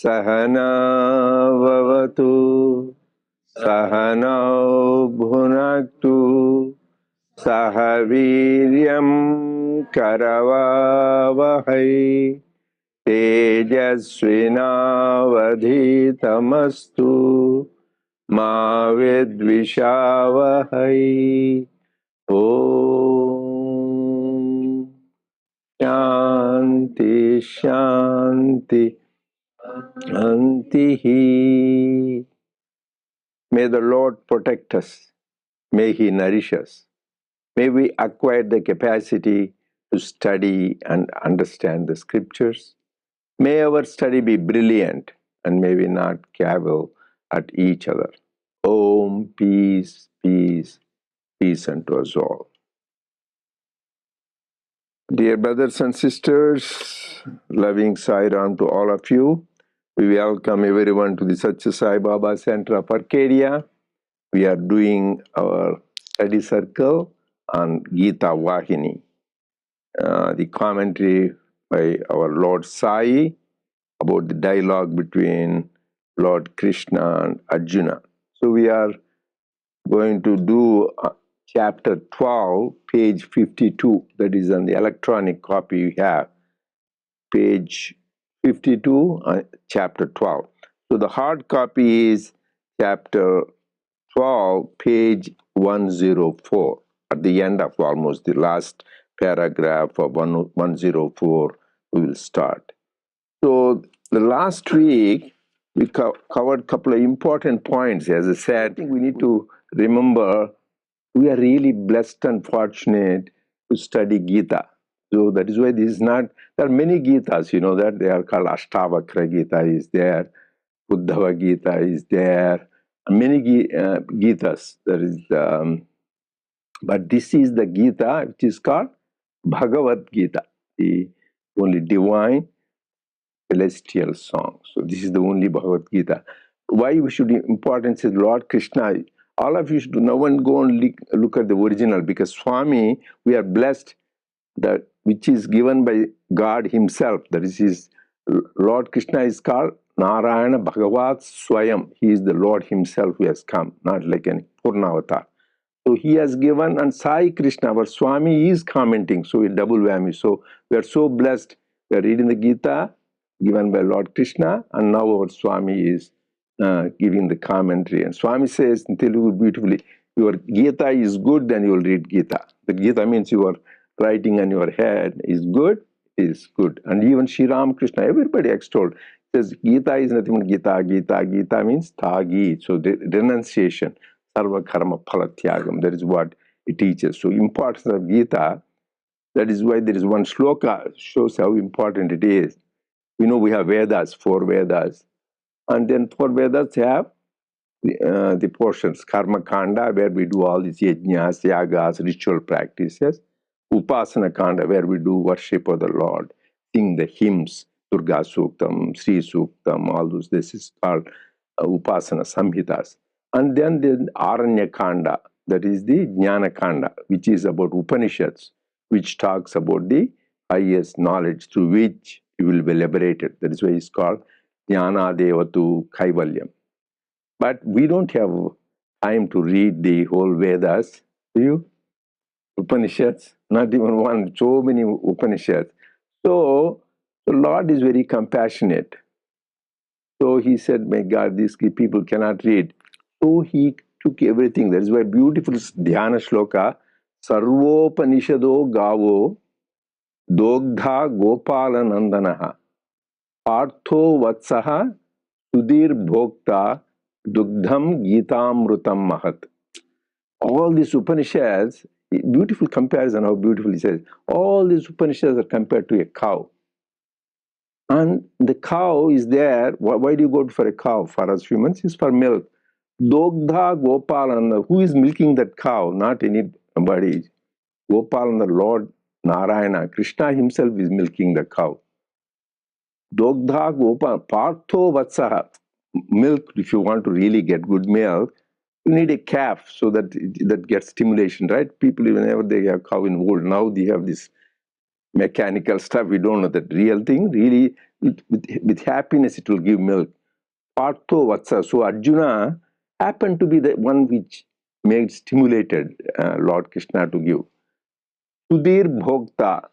Sahana vavatu Sahanau bhunaktu Sahaviryam karavavahai Tejasvinavadhitamastu Ma vidvishavahai. Om Shanti Shanti Shanti. May the Lord protect us. May He nourish us. May we acquire the capacity to study and understand the scriptures. May our study be brilliant and may we not cavil at each other. Om, peace, peace, peace unto us all. Dear brothers and sisters, loving Sai Ram to all of you. We welcome everyone to the Sathya Sai Baba Center of Arcadia. We are doing our study circle on Gita Vahini, the commentary by our Lord Sai about the dialogue between Lord Krishna and Arjuna. So we are going to do chapter 12, page 52, that is on the electronic copy you have, page 52, chapter 12. So the hard copy is chapter 12, page 104, at the end of almost the last paragraph of 104, we will start. So the last week, we covered a couple of important points. As I said, I think we need to remember we are really blessed and fortunate to study Gita. So that is why this is not, there are many Gitas, you know that, they are called Ashtavakra Gita is there, Uddhava Gita is there, many Gitas. There is, but this is the Gita which is called Bhagavad Gita, the only divine celestial song. So this is the only Bhagavad Gita. Why we should importance is Lord Krishna. All of you should now and go and look at the original, because Swami, we are blessed that which is given by God Himself. That is His Lord Krishna is called Narayana Bhagavat Swayam. He is the Lord Himself who has come, not like an Purnavatar. So He has given, and Sai Krishna, our Swami, is commenting. So a double whammy. So we are so blessed. We are reading the Gita given by Lord Krishna, and now our Swami is giving the commentary. And Swami says in Telugu beautifully, your Gita is good, then you will read Gita. The Gita means your writing on your head is good, is good. And even Sri Ramakrishna, everybody extolled, says Gita is nothing but Gita. Gita means Thagi. So the renunciation, Sarva Karma Phalatyagam, that is what it teaches. So importance of Gita, that is why there is one shloka, shows how important it is. You know, we have Vedas, 4 Vedas. And then 4 Vedas have the portions, Karma Kanda, where we do all these yajnas, yagas, ritual practices. Upasana Kanda, where we do worship of the Lord, sing the hymns, Durga Suktam, Sri Suktam, all those. This is called Upasana Samhitas. And then the Aranya Kanda, that is the Jnana Kanda, which is about Upanishads, which talks about the highest knowledge through which you will be liberated. That is why it's called Jnana Devatu Kaivalyam. But we don't have time to read the whole Vedas, do you? Upanishads, not even one, so many Upanishads. So the Lord is very compassionate. So He said, my God, these people cannot read. So He took everything. That is why beautiful Dhyana Shloka, Sarvopanishado Gavo, Dogdha Gopala Nandanaha, Partho Vatsaha, Sudhir Bhokta, Dugdham Gitamrutam Mahat. All these Upanishads, beautiful comparison, how beautiful he says. All these Upanishads are compared to a cow. And the cow is there. Why do you go for a cow? For us humans, it's for milk. Dogdha Gopalananda, who is milking that cow? Not anybody. Gopalananda, Lord Narayana, Krishna himself is milking the cow. Dogdha Gopal, Partho Vatsaha, milk, if you want to really get good milk, you need a calf so that that gets stimulation, right? People, whenever they have cow in wool, now they have this mechanical stuff. We don't know that real thing. Really, with happiness, it will give milk. Partho Vatsa. So Arjuna happened to be the one which made stimulated Lord Krishna to give. Sudhir Bhokta,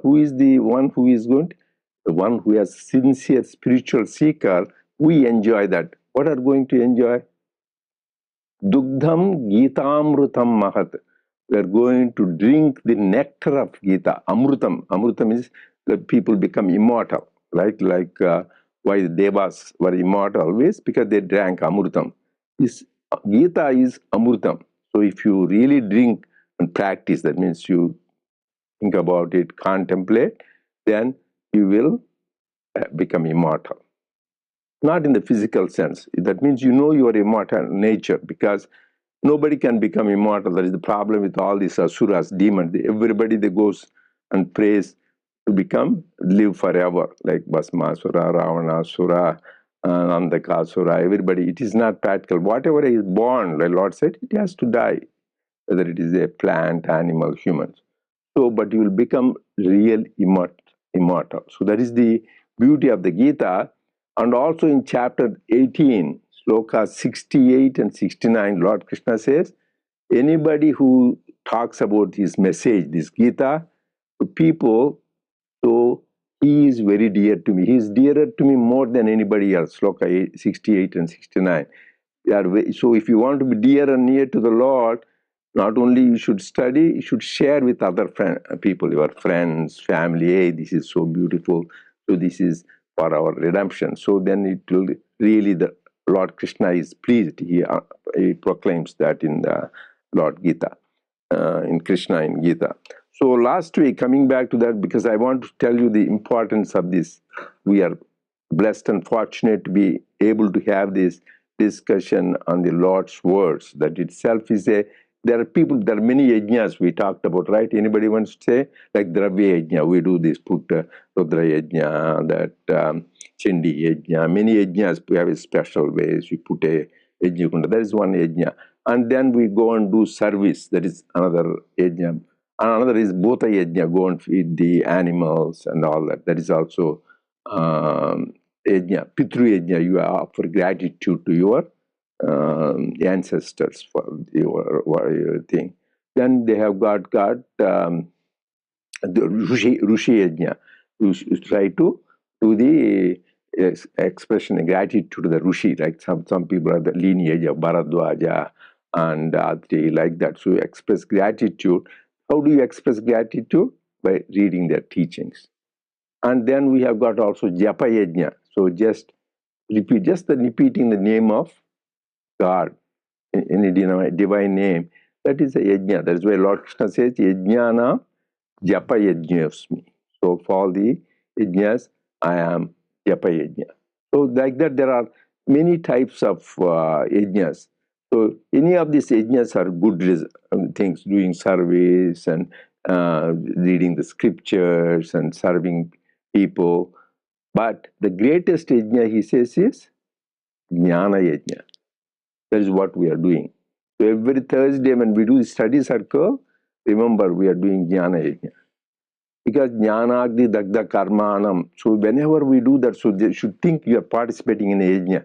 who is the one who is going to, the one who has sincere spiritual seeker, we enjoy that. What are going to enjoy? Dugdham Gitamrutam Mahat. We are going to drink the nectar of Gita. Amrutam. Amrutam is that people become immortal. Like why the Devas were immortal always? Because they drank Amrutam. This Gita is Amrutam. So if you really drink and practice, that means you think about it, contemplate, then you will become immortal. Not in the physical sense. That means you know your immortal nature, because nobody can become immortal. That is the problem with all these asuras, demons. Everybody that goes and prays to live forever, like Bhasmasura, Ravanasura, Andakasura, everybody. It is not practical. Whatever is born, the Lord said, it has to die, whether it is a plant, animal, humans. So, but you will become real immortal. So that is the beauty of the Gita. And also in chapter 18, sloka 68 and 69, Lord Krishna says, anybody who talks about his message, this Gita, to people, so he is very dear to me. He is dearer to me more than anybody else, sloka 68 and 69. So if you want to be dear and near to the Lord, not only you should study, you should share with other people, your friends, family. Hey, this is so beautiful. So this is for our redemption. So then it will really, the Lord Krishna is pleased. He proclaims that in the Lord Gita, in Krishna in Gita. So last week, coming back to that, because I want to tell you the importance of this. We are blessed and fortunate to be able to have this discussion on the Lord's words. That itself is there are many yajnas we talked about, right? Anybody wants to say? Like Dravya Yajna, we do this, put Rudra Yajna, that Chindi Yajna, many yajnas, we have a special ways, we put a yajna kunda, that is one yajna. And then we go and do service, that is another yajna. And another is Bhota Yajna, go and feed the animals and all that. That is also yajna. Pitru Yajna, you offer gratitude to your ancestors for your thing. Then they have got the Rushi Yajna. You try to do the expression of gratitude to the Rushi, like some people are the lineage of Bharadwaja and Atri, like that. So you express gratitude. How do you express gratitude? By reading their teachings. And then we have got also Japa Yajna. So just repeating the name of God in a divine name. That is a yajna. That is why Lord Krishna says, Yajnana Japa Yajnasmi. So for all the yajnas, I am Japa Yajna. So like that, there are many types of yajnas. So any of these yajnas are good things, doing service and reading the scriptures and serving people. But the greatest yajna, he says, is Jnana Yajna. That is what we are doing. So every Thursday when we do the study circle, remember we are doing Jnana Yajna. Because Jnanagni Dagda Karmanam. So whenever we do that, so they should think you are participating in a Yajna.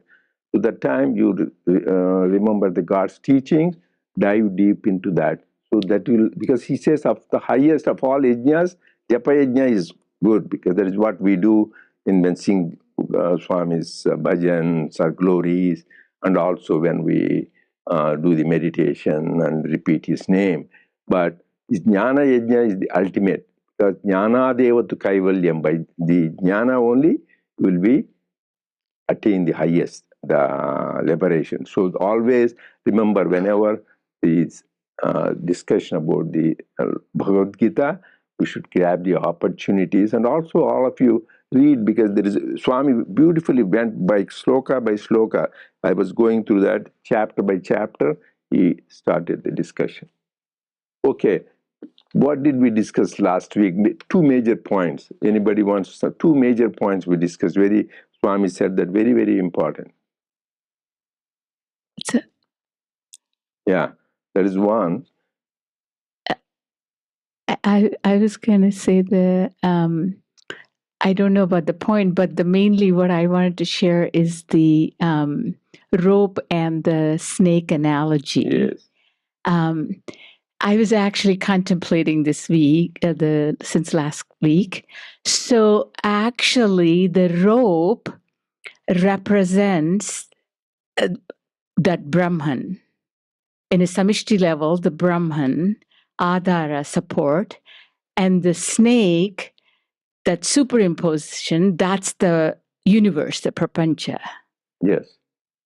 So that time you remember the God's teachings, dive deep into that. So that will, because he says of the highest of all yajnas, Japa Yajna is good, because that is what we do in when sing Swami's bhajans or glories, and also when we do the meditation and repeat his name. But Jnana Yajna is the ultimate, because Jnana Devatu Kaivalyam, by the Jnana only will be attain the highest, the liberation. So always remember, whenever is discussion about the Bhagavad Gita, we should grab the opportunities. And also all of you read, because there is Swami beautifully went by sloka. I was going through that chapter by chapter. He started the discussion. Okay, what did we discuss last week? Two major points. Anybody wants to start? Two major points we discussed. Swami said that very, very important. Yeah, that is one. I was going to say I don't know about the point, but mainly what I wanted to share is the rope and the snake analogy. Yes. I was actually contemplating this week, since last week. So actually, the rope represents that Brahman. In a Samishti level, the Brahman, Adhara, support, and the snake, that superimposition, that's the universe, the prapancha. Yes.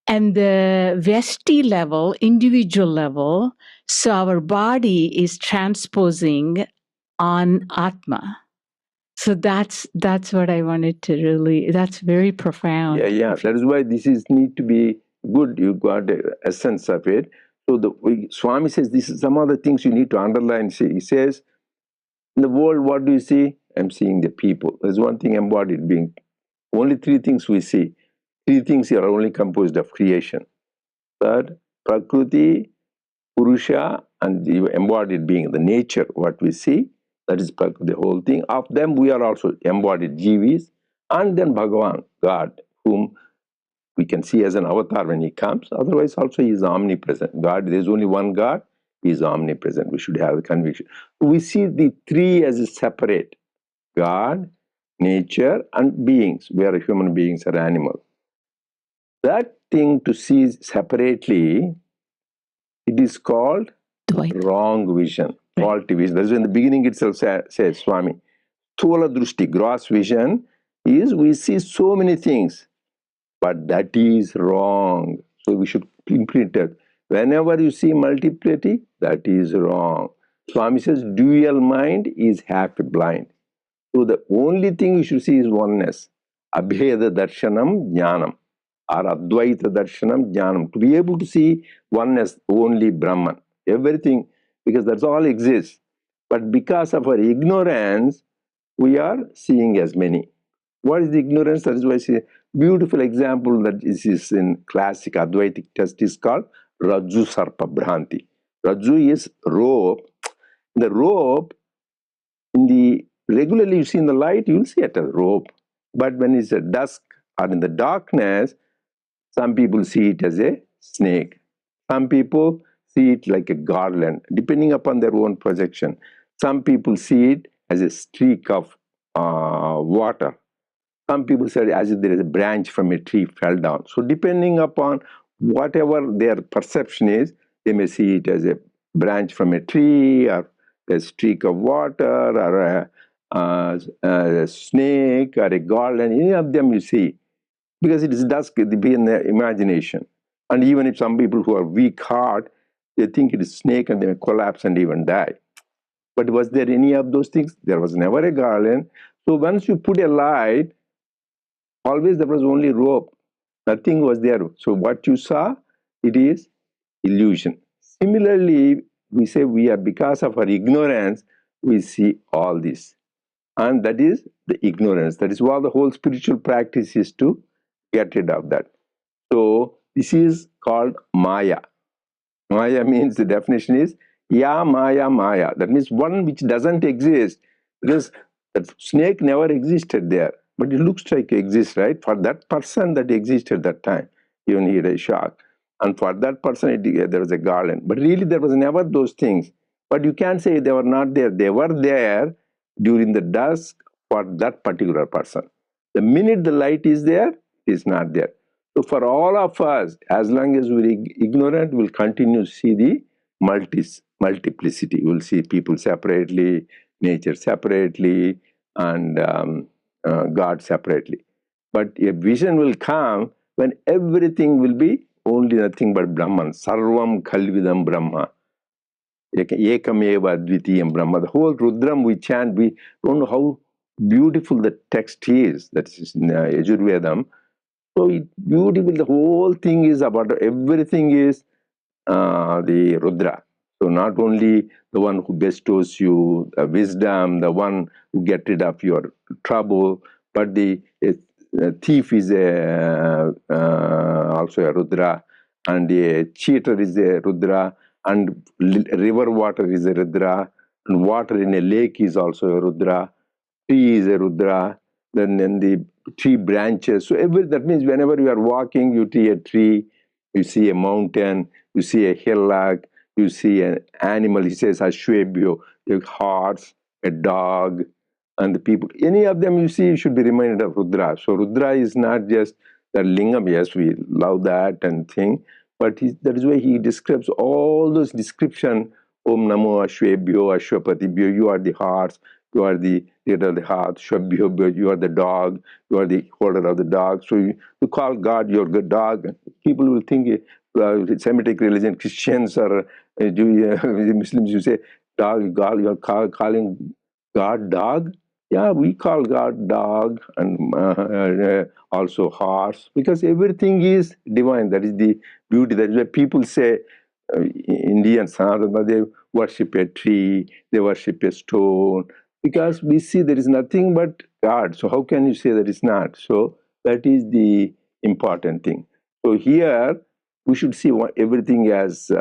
And the Vyashti level, individual level, so our body is transposing on Atma. So that's what I wanted to really, that's very profound. Yeah. That is why this is need to be good. You got the essence of it. So Swami says this is some of the things you need to underline. He says, in the world, what do you see? I'm seeing the people. There's one thing embodied being. Only three things we see. Three things are only composed of creation. Third, Prakriti, Purusha, and the embodied being, the nature, what we see. That is the whole thing. Of them, we are also embodied Jivis. And then Bhagavan, God, whom we can see as an avatar when he comes. Otherwise, also he is omnipresent. God, there's only one God. He is omnipresent. We should have the conviction. We see the three as a separate. God, nature, and beings, where human beings are animals. That thing to see separately, it is called wrong vision, faulty vision. That's in the beginning itself says Swami. Thola drushti, gross vision, is we see so many things, but that is wrong. So we should imprint it. Whenever you see multiplicity, that is wrong. Swami says dual mind is half blind. So the only thing you should see is oneness. Abheda darshanam jnanam, or Advaita darshanam jnanam. To be able to see oneness, only Brahman. Everything, because that's all exists. But because of our ignorance, we are seeing as many. What is the ignorance? That is why I say beautiful example that is in classic Advaitic test is called Rajju Sarpa Bhranti. Rajju is rope. The rope, in the regularly you see in the light, you will see it as a rope. But when it's at dusk or in the darkness, some people see it as a snake. Some people see it like a garland, depending upon their own projection. Some people see it as a streak of water. Some people say as if there is a branch from a tree fell down. So depending upon whatever their perception is, they may see it as a branch from a tree, or a streak of water, or a snake, or a garland. Any of them you see, because it is dusk, it be in their imagination. And even if some people who are weak heart, they think it is snake and they may collapse and even die. But was there any of those things? There was never a garland. So once you put a light, always there was only rope. Nothing was there. So what you saw, it is illusion. Similarly, we say we are, because of our ignorance, we see all this. And that is the ignorance. That is what the whole spiritual practice is, to get rid of that. So this is called Maya. Maya means, the definition is Ya Maya Maya. That means one which doesn't exist, because that snake never existed there. But it looks like it exists, right? For that person that existed that time, even he had a shock. And for that person, there was a garland. But really, there was never those things. But you can't say they were not there. They were there during the dusk for that particular person. The minute the light is there, it is not there. So for all of us, as long as we're ignorant, we'll continue to see the multiplicity. We'll see people separately, nature separately, and God separately. But a vision will come when everything will be only nothing but Brahman. Sarvam Khalvidam Brahma. Ekameva Dvitiyam Brahma. The whole Rudram we chant, we don't know how beautiful the text is, that is in Yajurvedam. So it beautiful, the whole thing is about, everything is the Rudra. So not only the one who bestows you wisdom, the one who get rid of your trouble, but the thief is also a Rudra, and a cheater is a Rudra, and river water is a Rudra, and water in a lake is also a Rudra. Tree is a Rudra, then the tree branches. So that means whenever you are walking, you see a tree, you see a mountain, you see a hillock, you see an animal. He says Ashwebhyo, a horse, a dog, and the people. Any of them you see, you should be reminded of Rudra. So Rudra is not just the lingam. Yes, we love that and thing, but that is why he describes all those description. Om Namo Ashwebhyo, Ashwapatibhyo. You are the horse. You are the leader of the heart. Shwabhyo, you are the dog. You are the holder of the dog. So you call God your good dog. People will think Semitic religion, Christians or Muslims, you say, dog, God, you're calling God dog? Yeah, we call God dog, and also horse, because everything is divine. That is the beauty. That is why people say, Indians, they worship a tree, they worship a stone, because we see there is nothing but God. So how can you say that it's not? So that is the important thing. So here we should see everything as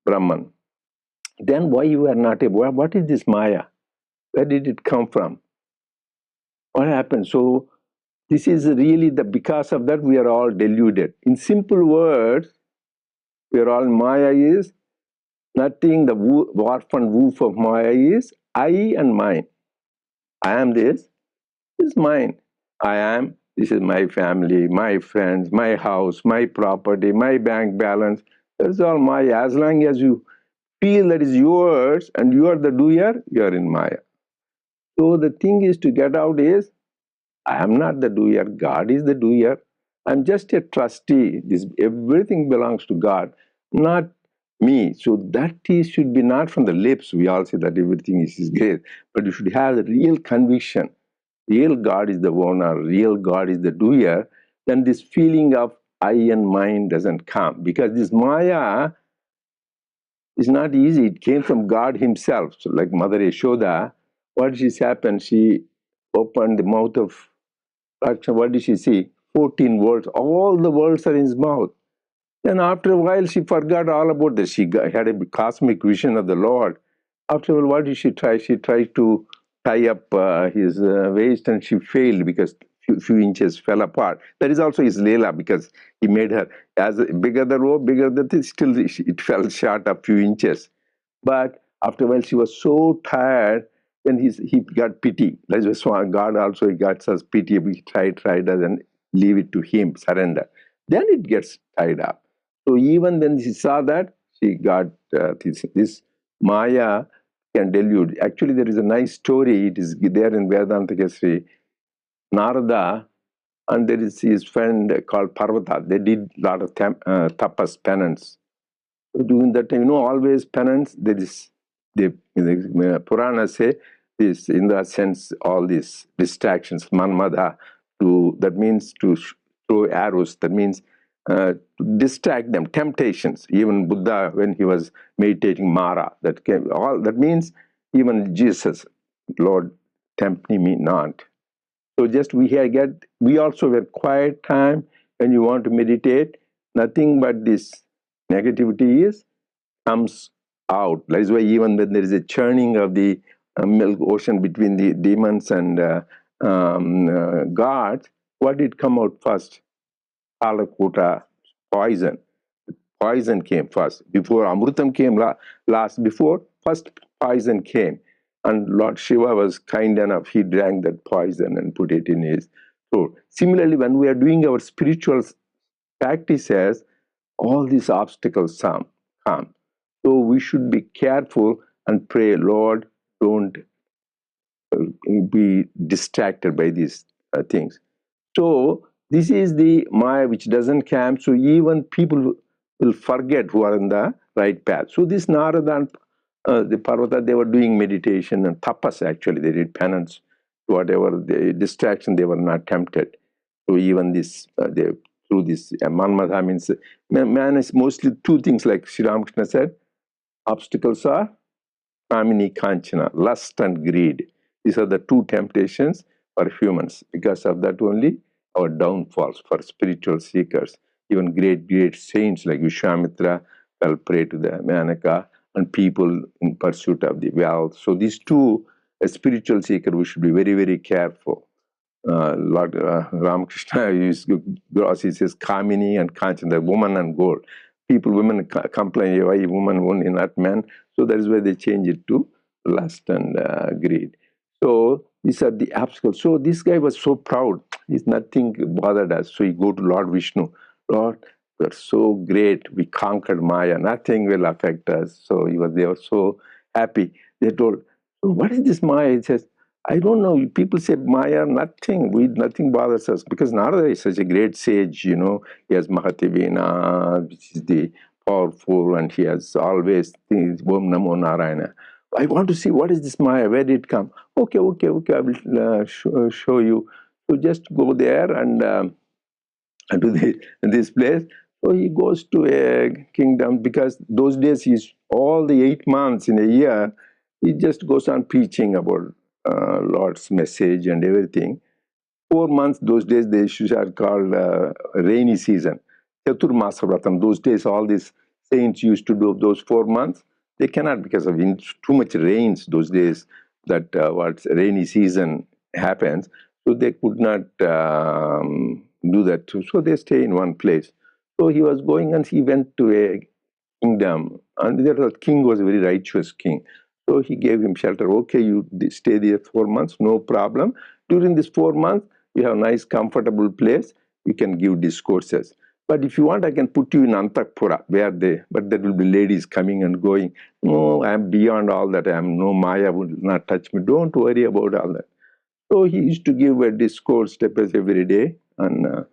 Brahman. Then why you are not able? What is this Maya? Where did it come from? What happened? So this is really because of that we are all deluded. In simple words, we are all Maya is nothing. The warp and woof of Maya is I and mine. I am this is mine. I am, this is my family, my friends, my house, my property, my bank balance. That's all Maya. As long as you feel that is yours and you are the doer, you are in Maya. So the thing is to get out is, I am not the doer, God is the doer. I'm just a trustee. Everything belongs to God, not me. So that should be not from the lips. We all say that everything is great, but you should have the real conviction. Real God is the owner, real God is the doer. Then this feeling of I and mine doesn't come, because this Maya is not easy. It came from God himself. So like Mother Yashoda, what just happened? She opened the mouth of Raksha. What did she see? 14 words. All the words are in his mouth. Then after a while, she forgot all about this. She had a cosmic vision of the Lord. After a while, what did she try? She tried to tie up his waist, and she failed because few inches fell apart. That is also his Leela, because he made her, as bigger the rope, bigger the thing, still it fell short a few inches. But after a while, she was so tired, then he got pity. That's why God also got us pity. We tried us and leave it to him, surrender. Then it gets tied up. So even when she saw that, she got this Maya can delude. Actually, there is a nice story. It is there in Vedanta Kesari. Narada and there is his friend called Parvata. They did a lot of tapas, penance. During that time, always penance, there is, the Purana say, this, in that sense, all these distractions, manmada, that means to throw arrows, that means to distract them, temptations. Even Buddha, when he was meditating Mara, that means even Jesus, Lord, tempt me not. So just we also were quiet time when you want to meditate, nothing but this negativity comes out. That is why even when there is a churning of the milk ocean between the demons and gods, what did come out first? Kalakuta, poison. Poison came first. Before Amrutam came last, before, first poison came. And Lord Shiva was kind enough, he drank that poison and put it in his throat. Similarly, when we are doing our spiritual practices, all these obstacles come. So we should be careful and pray, Lord, don't be distracted by these things. So this is the Maya which doesn't come. So even people will forget who are on the right path. So this Narada and the Parvata, they were doing meditation and tapas actually. They did penance. whatever the distraction, they were not tempted. So even this, through this Manmadha means, man is mostly two things, like Sri Ramakrishna said, obstacles are Kamini Kanchana, lust and greed. These are the two temptations for humans. Because of that only, our downfalls for spiritual seekers. Even great saints like Vishwamitra fell prey to the Manaka, and people in pursuit of the wealth. So these two, a spiritual seeker, we should be very careful. Lord Ramakrishna used he says Kamini and Kanchana, the woman and gold. Women complain, why woman only, not men? So that is why they change it to lust and greed. So these are the obstacles. So this guy was so proud. He's nothing bothered us. So he go to Lord Vishnu. Lord, we're so great. We conquered Maya. Nothing will affect us. So they were so happy. They told, so what is this Maya? He says, I don't know. People say Maya, nothing bothers us, because Narada is such a great sage, you know. He has Mahativena, which is the powerful, and he has always things, Om Namo Narayana. I want to see what is this Maya, where did it come? Okay, I will show you. So just go there and to this place. So he goes to a kingdom, because those days he's all the 8 months in a year, he just goes on preaching about Lord's message and everything. 4 months, those days they are called rainy season. Chaturmasa Vratam, those days all these saints used to do those 4 months. They cannot, because of too much rains those days, that what rainy season happens. So they could not do that too. So they stay in one place. So he was going, and he went to a kingdom, and the king was a very righteous king. So he gave him shelter. Okay, you stay there 4 months, no problem. During this 4 months, you have a nice, comfortable place. You can give discourses. But if you want, I can put you in Antakpura, but there will be ladies coming and going. No, I am beyond all that. I am no Maya, will not touch me. Don't worry about all that. So he used to give a discourse every day on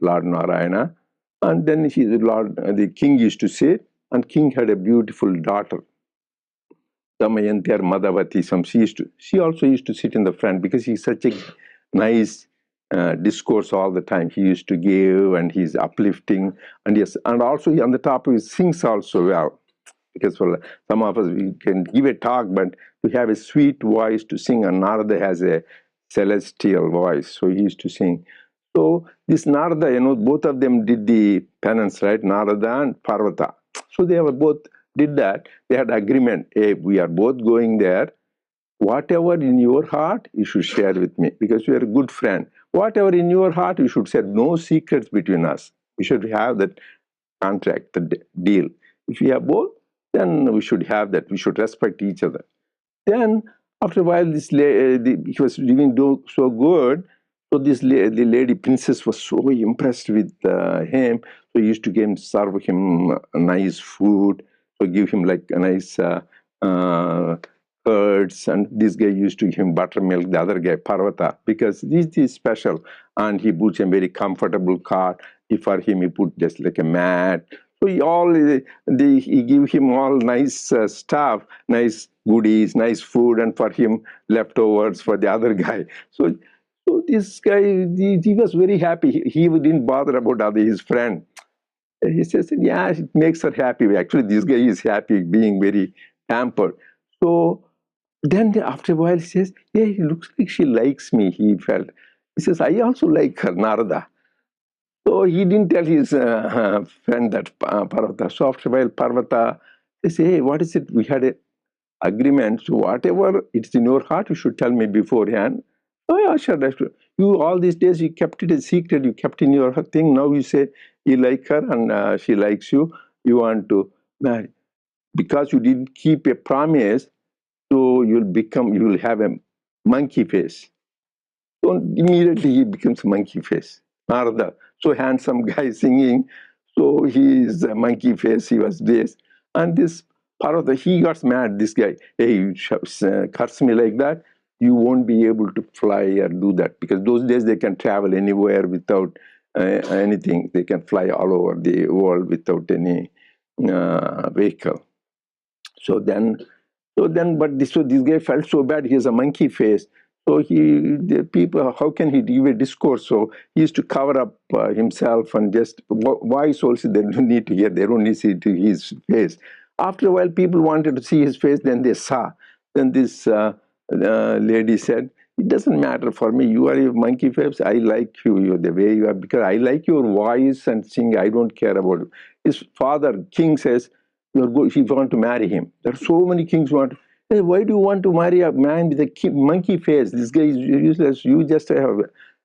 Lord Narayana. And then the king used to say, and king had a beautiful daughter, Damayanti or Madhavati. She also used to sit in the front, because he's such a nice discourse all the time. He used to give, and he's uplifting, and yes, and also on the top he sings also well. Because for some of us, we can give a talk, but to have a sweet voice to sing, and Narada has a celestial voice, so he used to sing. So this Narada, both of them did the penance, right? Narada and Parvata. So they were both did that. They had agreement. Hey, we are both going there. Whatever in your heart, you should share with me, because we are a good friend. Whatever in your heart, you should say. No secrets between us. We should have that contract, the deal. If we have both, then we should have that. We should respect each other. Then, after a while, he was living so good. So the lady princess was so impressed with him. So he used to serve him nice food. So give him like a nice curds. And this guy used to give him buttermilk. The other guy, Parvata, because this is special. And he puts a very comfortable cot. For him, he put just like a mat. So he give him all nice stuff, nice goodies, nice food, and for him leftovers for the other guy. So this guy, he was very happy. He didn't bother about his friend. He says, yeah, it makes her happy. Actually, this guy is happy, being very pampered. So then after a while, he says, yeah, it looks like she likes me, he felt. He says, I also like her, Narada. So he didn't tell his friend that Parvata. So after a while, Parvata says, hey, what is it? We had an agreement. So whatever it's in your heart, you should tell me beforehand. Oh, yeah, sure. You all these days, you kept it a secret. You kept in your thing. Now you say you like her and she likes you. You want to marry. Because you didn't keep a promise, so you will have a monkey face. So immediately he becomes a monkey face. Narada, so handsome guy singing, so he is a monkey face, he was this. And this Parvata, he got mad, this guy. Hey, you curse me like that, you won't be able to fly or do that. Because those days they can travel anywhere without anything. They can fly all over the world without any vehicle. So this guy felt so bad. He has a monkey face. So the people, how can he give a discourse? So he used to cover up himself and just voice also. They don't need to hear. They don't need to see to his face. After a while, people wanted to see his face. Then they saw. Then this lady said, "It doesn't matter for me. You are a monkey face. I like you. You're the way you are because I like your voice and sing. I don't care about it." His father, king, says, "You're good. He want to marry him." There are so many kings want. Hey, why do you want to marry a man with a monkey face? This guy is useless. You just have.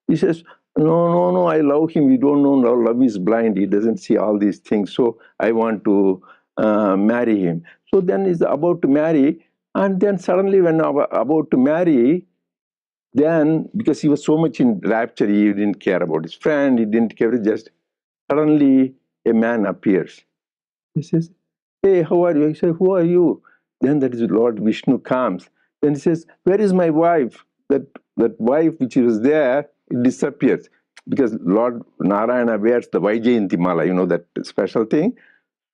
He says, no, no, no. I love him. You don't know. Love is blind. He doesn't see all these things. So I want to marry him. So then he's about to marry, and then suddenly, when about to marry, then because he was so much in rapture, he didn't care about his friend. He didn't care. Just suddenly, a man appears. He says, "Hey, how are you?" He said, "Who are you?" Then that is Lord Vishnu comes. Then he says, "Where is my wife?" That wife which was there, it disappears. Because Lord Narayana wears the Vaijayanti Mala, that special thing.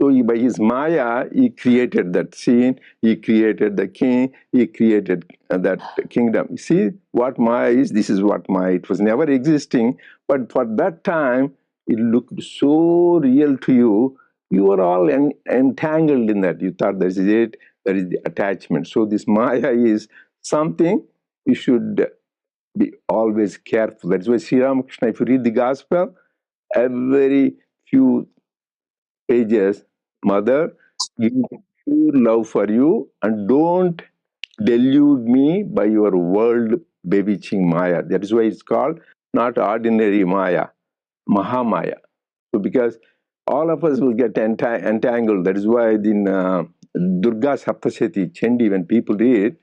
So by his Maya, he created that scene, he created the king, he created that kingdom. You see what Maya is? This is what Maya. It was never existing, but for that time, it looked so real to you. You were all entangled in that. You thought that is it, that is the attachment. So this Maya is something you should be always careful. That's why Sri Ramakrishna, if you read the gospel, every few pages, mother, give pure love for you and don't delude me by your world bewitching Maya. That is why it's called not ordinary Maya, Mahamaya. So because all of us will get entangled. That is why in Durga Saptasati, Chandi, when people read,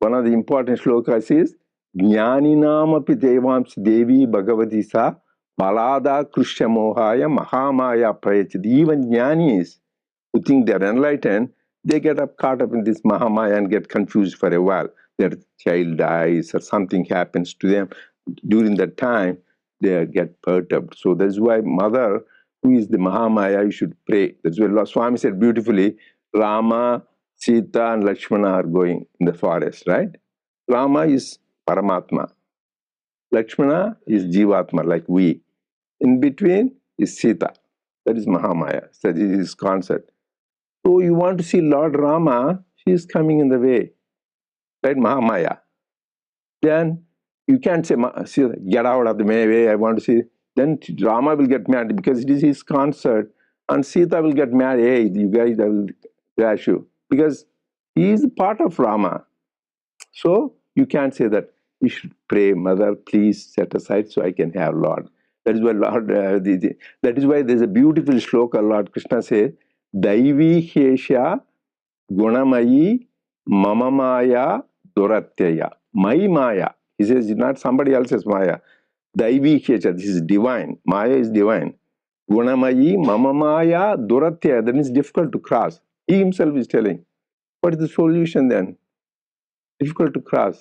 one of the important shlokas is Jnaninamapi Devamsi Devi Bhagavati Sa Balada Krishya Mohaya Mahamaya Prayachati. Even jnanis who think they're enlightened, they get caught up in this Mahamaya and get confused for a while. Their child dies or something happens to them. During that time, they get perturbed. So that's why mother, who is the Mahamaya, you should pray. That's why Swami said beautifully, Rama, Sita and Lakshmana are going in the forest, right? Rama is Paramatma. Lakshmana is Jivatma, like we. In between is Sita. That is Mahamaya. That is his concept. So you want to see Lord Rama, she is coming in the way, right? Mahamaya. Then you can't say, get out of the way, I want to see. Then Rama will get mad because it is his concert. And Sita will get mad, hey, you guys, I will crash you. Because he is part of Rama. So you can't say that. You should pray, mother, please set aside so I can have Lord. That is why Lord. That is why there's a beautiful shloka. Lord Krishna says, "Daivi hesha gunamayi mama maya duratyaya." My maya. He says, it's not somebody else's maya. Daivi hesha. This is divine. Maya is divine. Gunamayi mama maya duratyaya. That is difficult to cross. He himself is telling. What is the solution then? Difficult to cross.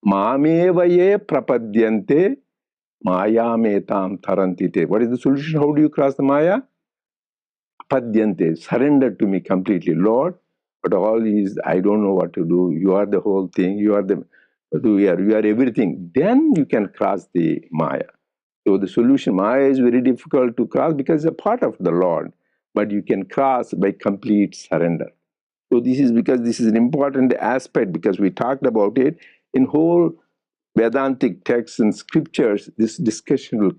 Mamevaye prapadyante mayametam tarantite. What is the solution? How do you cross the maya? Prapadyante. Surrender to me completely. Lord, but all is, I don't know what to do. You are the whole thing. You are you are everything. Then you can cross the maya. So the solution, maya is very difficult to cross because it's a part of the Lord. But you can cross by complete surrender. So this is because this is an important aspect because we talked about it in whole Vedantic texts and scriptures. This discussion will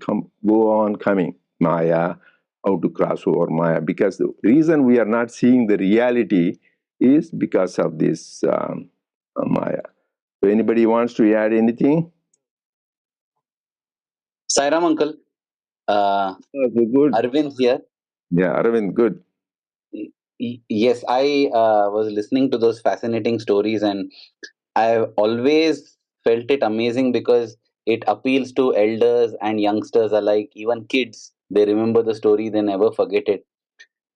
go on coming. Maya, how to cross over Maya. Because the reason we are not seeing the reality is because of this Maya. So anybody wants to add anything? Sairam uncle. Good. Arvind here. Yeah, Arvind, good. Yes, I was listening to those fascinating stories, and I've always felt it amazing because it appeals to elders and youngsters alike, even kids. They remember the story, they never forget it.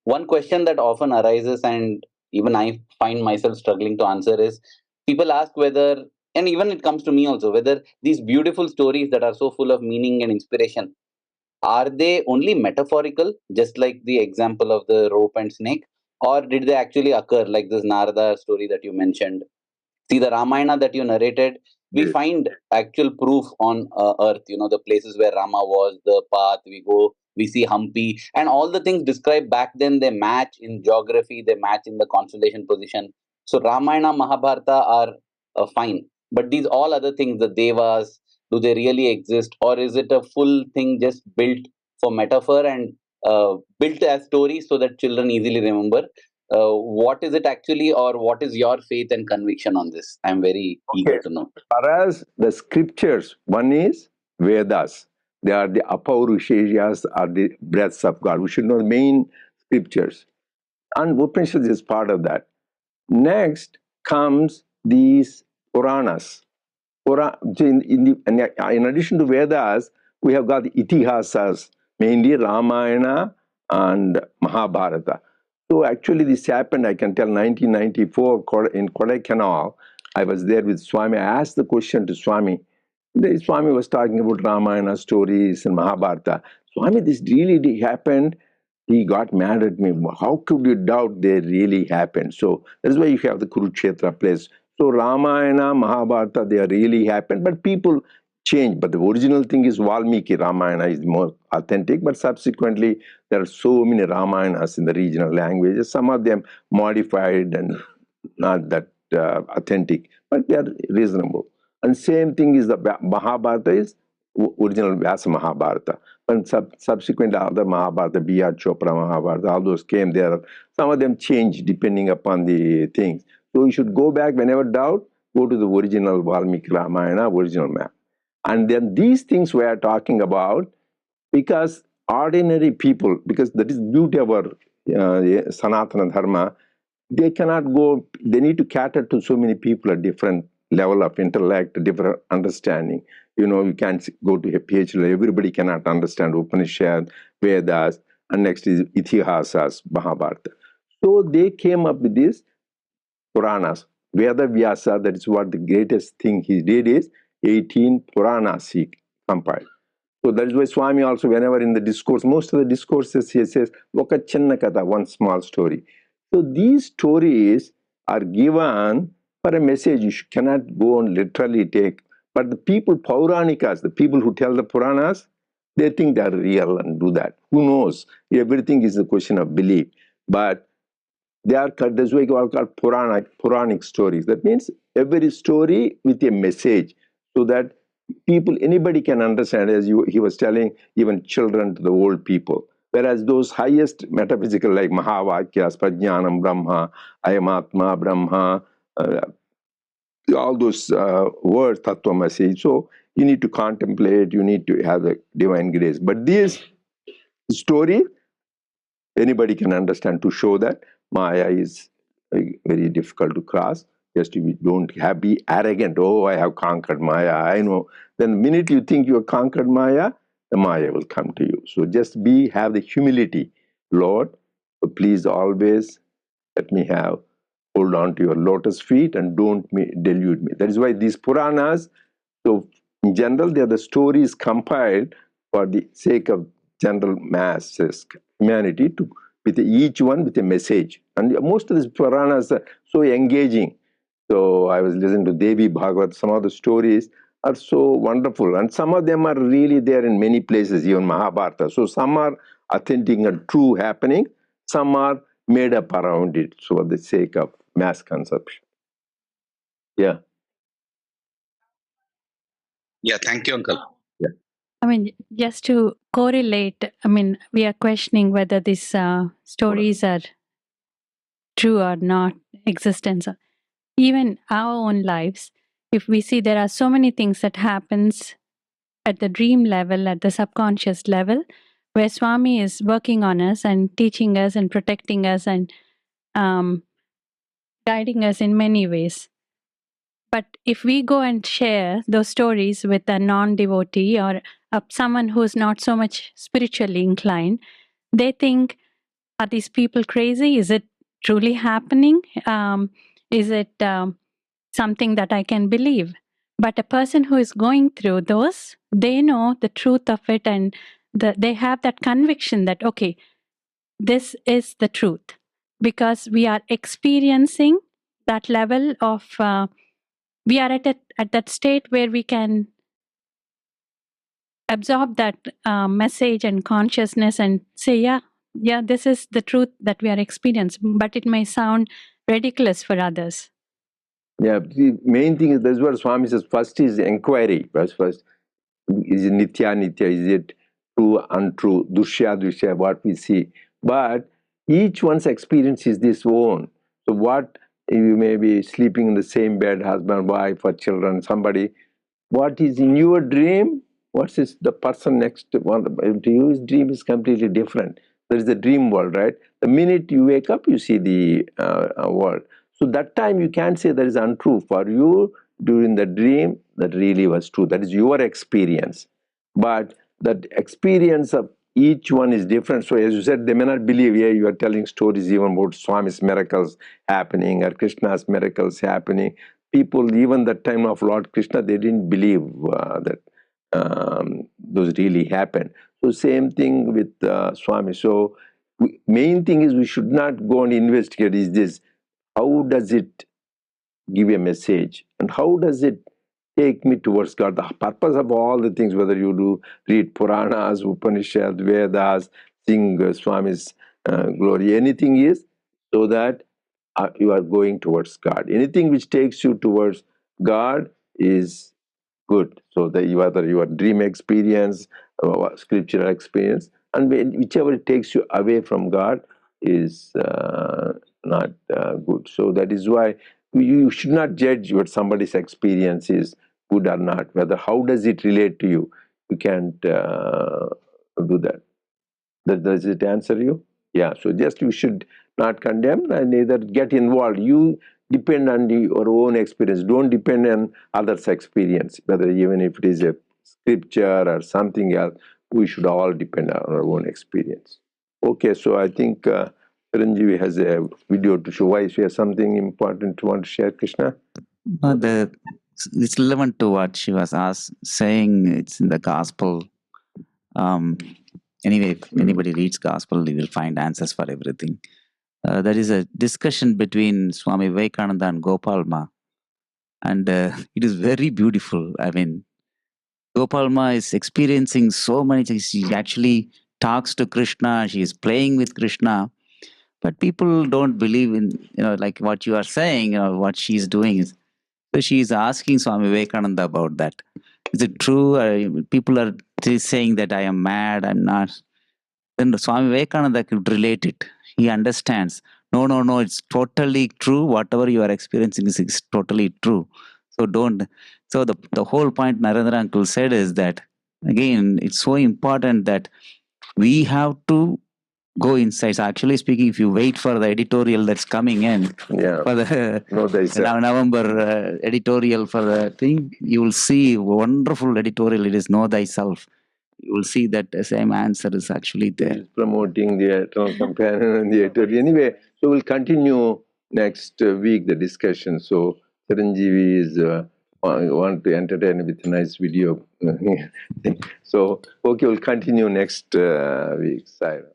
One question that often arises, and even I find myself struggling to answer, is people ask whether, and even it comes to me also, whether these beautiful stories that are so full of meaning and inspiration, are they only metaphorical, just like the example of the rope and snake, or did they actually occur, like this Narada story that you mentioned? See, the Ramayana that you narrated, we Yes. find actual proof on earth, the places where Rama was, the path we go, we see Hampi, and all the things described back then, they match in geography, they match in the constellation position. So Ramayana, Mahabharata are fine, but these all other things, the devas, do they really exist, or is it a full thing just built for metaphor and built as stories so that children easily remember? What is it actually, or what is your faith and conviction on this? I'm very Okay. eager to know. Whereas the scriptures, one is Vedas. They are the Apaurusheshas, are the breaths of God. We should know the main scriptures. And Upanishads is part of that. Next comes these Puranas. In addition to Vedas, we have got the Itihasas, mainly Ramayana and Mahabharata. So actually this happened, I can tell, 1994 in Kodaikanal. I was there with Swami. I asked the question to Swami. The Swami was talking about Ramayana stories and Mahabharata. Swami, this really happened. He got mad at me. How could you doubt they really happened? So that's why you have the Kurukshetra place. So Ramayana, Mahabharata, they are really happened, but people change. But the original thing is Valmiki Ramayana is more authentic, but subsequently there are so many Ramayanas in the regional languages. Some of them modified and not that authentic, but they are reasonable. And same thing is the Mahabharata is original Vyasa Mahabharata. And subsequent other Mahabharata, B.R. Chopra Mahabharata, all those came there. Some of them changed depending upon the things. So you should go back whenever doubt, go to the original Valmiki Ramayana, original map. And then these things we are talking about, because ordinary people, because that is beauty of our Sanatana Dharma, they cannot go, they need to cater to so many people at different level of intellect, different understanding. You can't go to a PhD, everybody cannot understand Upanishad, Vedas, and next is Itihasas, Mahabharata. So they came up with this Puranas. Veda Vyasa, that is what the greatest thing he did is 18 Puranas he compiled. So that is why Swami also, whenever in the discourse, most of the discourses he says, Loka Chinna Katha, one small story. So these stories are given for a message. You cannot go and literally take. But the people, Pauranikas, the people who tell the Puranas, they think they are real and do that. Who knows? Everything is a question of belief. But they are called, that's why they are called Puranic stories. That means every story with a message, so that people, anybody can understand, as he was telling, even children to the old people. Whereas those highest metaphysical like Mahavakyas, Prajnanam, Brahma, Ayamatma, Brahma, all those words, Tattvamasi. So you need to contemplate, you need to have the divine grace. But this story, anybody can understand, to show that Maya is very difficult to cross. Just you don't be arrogant. Oh, I have conquered Maya. I know. Then the minute you think you have conquered Maya, the Maya will come to you. So just have the humility. Lord, please always let me hold on to your lotus feet and don't delude me. That is why these Puranas, so in general, they are the stories compiled for the sake of general masses, humanity, with each one with a message. And most of these Puranas are so engaging. So I was listening to Devi Bhagavat. Some of the stories are so wonderful. And some of them are really there in many places, even Mahabharata. So some are authentic and true happening. Some are made up around it, so for the sake of mass consumption. Yeah. Yeah, thank you, Uncle. Yeah. I mean, just to correlate, I mean, we are questioning whether these stories are true or not, existence. Even our own lives, if we see there are so many things that happens at the dream level, at the subconscious level, where Swami is working on us and teaching us and protecting us and guiding us in many ways. But if we go and share those stories with a non-devotee or someone who's not so much spiritually inclined, they think, are these people crazy? Is it truly happening? Is it something that I can believe? But a person who is going through those, they know the truth of it, and they have that conviction that, okay, this is the truth, because we are experiencing that level of we are at that state where we can absorb that message and consciousness and say, yeah, this is the truth that we are experiencing, but it may sound ridiculous for others. Yeah, the main thing is that's what Swami says. First is inquiry. First, is it nitya, nitya? Is it true, untrue? Dushya, dushya, what we see. But each one's experience is this own. So what you may be sleeping in the same bed, husband, wife, or children, somebody. What is in your dream? What is the person next to one to you? His dream is completely different. There is the dream world, right? The minute you wake up, you see the world. So that time you can't say that is untrue. For you, during the dream, that really was true. That is your experience. But that experience of each one is different. So as you said, they may not believe, yeah, you are telling stories even about Swami's miracles happening or Krishna's miracles happening. People, even the time of Lord Krishna, they didn't believe that those really happened. So same thing with Swami. So main thing is we should not go and investigate, is this, how does it give a message and how does it take me towards God? The purpose of all the things, whether you do read Puranas, Upanishads, Vedas, sing Swami's glory, anything is so that you are going towards God. Anything which takes you towards God is good. So that whether your dream experience or scriptural experience, and whichever takes you away from God is not good. So that is why you should not judge what somebody's experience is good or not. Whether how does it relate to you? You can't do that. Does it answer you? Yeah. So just you should not condemn and neither get involved. You depend on your own experience. Don't depend on others' experience. Whether even if it is a scripture or something else, we should all depend on our own experience. Okay. So I think Chiranjeevi has a video to show. Why is there something important you want to share, Krishna? It's relevant to what she was saying. It's in the gospel. Anyway, if anybody reads gospel, they will find answers for everything. There is a discussion between Swami Vivekananda and Gopalma, and it is very beautiful. I mean, Gopalma is experiencing so many things. She actually talks to Krishna. She is playing with Krishna, but people don't believe in, like what you are saying. What she's doing is, so she is asking Swami Vivekananda about that. Is it true? People are saying that I am mad. I'm not. Then Swami Vivekananda could relate it. He understands. No, it's totally true. Whatever you are experiencing is totally true. So don't. So the whole point Narendra uncle said is that, again, it's so important that we have to go inside. So actually speaking, if you wait for the editorial that's coming in, for the November editorial for the thing, you will see wonderful editorial. It is Know Thyself. You will see that the same answer is actually there. He's promoting the eternal companion and the eternal. Anyway, so we'll continue next week the discussion. So Chiranjeevi is want to entertain with a nice video. So okay, we'll continue next week. Sayonara.